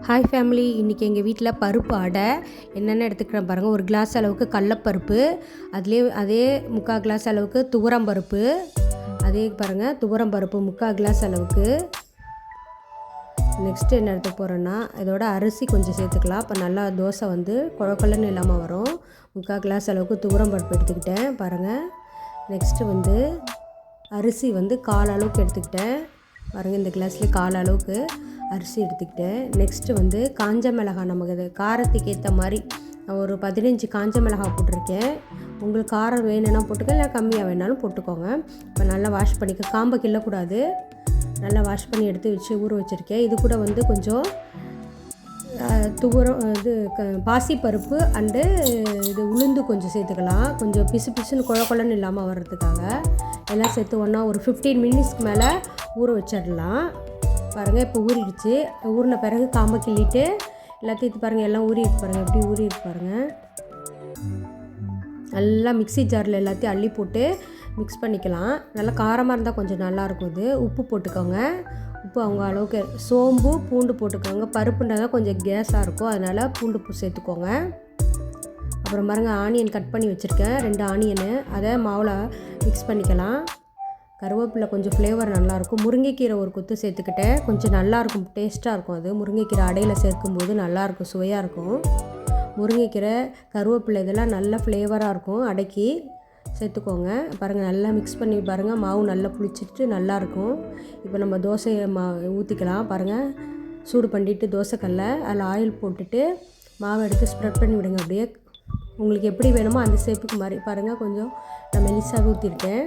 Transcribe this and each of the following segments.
Hi family, இன்றைக்கி எங்கள் வீட்டில் பருப்பு அடை என்னென்ன எடுத்துக்கிறேன் பாருங்கள். ஒரு கிளாஸ் அளவுக்கு கடலப்பருப்பு, அதே 3/4 கிளாஸ் அளவுக்கு துவரம்பருப்பு, அதே பாருங்கள் துவரம்பருப்பு 3/4 கிளாஸ் அளவுக்கு. நெக்ஸ்ட்டு என்ன எடுத்து போகிறேன்னா, இதோட அரிசி கொஞ்சம் சேர்த்துக்கலாம். அப்போ நல்லா தோசை வந்து குழக்குலன்னு இல்லாமல் வரும். 3/4 கிளாஸ் அளவுக்கு துவரம்பருப்பு எடுத்துக்கிட்டேன் பாருங்கள். நெக்ஸ்ட்டு வந்து அரிசி வந்து 1/4 அளவுக்கு எடுத்துக்கிட்டேன் பாருங்கள். இந்த கிளாஸ்லேயே 1/4 அளவுக்கு அரிசி எடுத்துக்கிட்டேன். நெக்ஸ்ட்டு வந்து காஞ்ச மிளகாய், நமக்கு இது காரத்துக்கு ஏற்ற மாதிரி நான் ஒரு 15 காஞ்ச மிளகாய் போட்டிருக்கேன். உங்களுக்கு காரம் வேணும்னா போட்டுக்க, இல்லை கம்மியாக வேணாலும் போட்டுக்கோங்க. இப்போ நல்லா வாஷ் பண்ணிக்க, காம்பை கிள்ளக்கூடாது. நல்லா வாஷ் பண்ணி எடுத்து வச்சு ஊற வச்சுருக்கேன். இது கூட வந்து கொஞ்சம் பாசிப்பருப்பு அண்டு இது உளுந்து கொஞ்சம் சேர்த்துக்கலாம். கொஞ்சம் பிசு பிசுன்னு குழன்னு இல்லாமல் வர்றதுக்காக எல்லாம் சேர்த்து ஒன்றா ஒரு 15 மினிட்ஸ்க்கு மேலே ஊற வச்சிடலாம் பாருங்கள். இப்போ ஊறிடுச்சு. ஊறின பிறகு காம்பை கிள்ளிட்டு எல்லாத்தையும் பாருங்கள், எல்லாம் ஊறிட்டு பாருங்கள், எப்படி ஊறிட்டு பாருங்கள். நல்லா மிக்ஸி ஜாரில் எல்லாத்தையும் அள்ளி போட்டு மிக்ஸ் பண்ணிக்கலாம். நல்லா காரமாக இருந்தால் கொஞ்சம் நல்லாயிருக்கும். இது உப்பு போட்டுக்கோங்க, உப்பு அவங்க அளவுக்கு. சோம்பு பூண்டு போட்டுக்கோங்க. பருப்புன்றதான் கொஞ்சம் கேஸாக இருக்கும், அதனால் பூண்டு சேர்த்துக்கோங்க. அப்புறம் பாருங்கள், ஆனியன் கட் பண்ணி வச்சுருக்கேன், 2 ஆனியனு, அதை மாவில் மிக்ஸ் பண்ணிக்கலாம். கருவேப்பிலை கொஞ்சம் ஃப்ளேவர் நல்லாயிருக்கும். முருங்கைக்கீரை ஒரு கொத்து சேர்த்துக்கிட்டேன், கொஞ்சம் நல்லாயிருக்கும், டேஸ்ட்டாக இருக்கும். அது முருங்கைக்கீரை அடையில் சேர்க்கும்போது நல்லாயிருக்கும், சுவையாக இருக்கும். முருங்கைக்கீரை கருவேப்பிலை இதெல்லாம் நல்ல ஃப்ளேவராக இருக்கும். அடைக்கி சேர்த்துக்கோங்க பாருங்கள். நல்லா மிக்ஸ் பண்ணி பாருங்கள், மாவு நல்லா புளிச்சிட்டு நல்லாயிருக்கும். இப்போ நம்ம தோசையை ஊற்றிக்கலாம் பாருங்கள். சூடு பண்ணிவிட்டு தோசைக்கல்லை அதில் ஆயில் போட்டுட்டு மாவை எடுத்து ஸ்ப்ரெட் பண்ணி விடுங்க. அப்படியே உங்களுக்கு எப்படி வேணுமோ அந்த ஷேப்புக்கு மாதிரி பாருங்கள். கொஞ்சம் நான் மெலிசாக ஊற்றிருக்கேன்.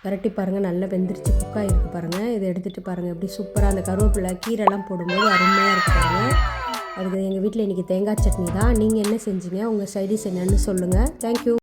பரட்டி பாருங்கள், நல்லா வெந்துருச்சு, குக்காக இருக்குது பாருங்கள். இதை எடுத்துகிட்டு பாருங்கள், எப்படி சூப்பராக அந்த கருவேப்பிலை கீரைலாம் போடும்போது அருமையாக இருக்காங்க. அதுக்கு எங்கள் வீட்டில் இன்றைக்கி தேங்காய் சட்னி தான். நீங்கள் என்ன செஞ்சீங்க? உங்கள் சைடிஷ் என்னன்னு சொல்லுங்கள். தேங்க்யூ.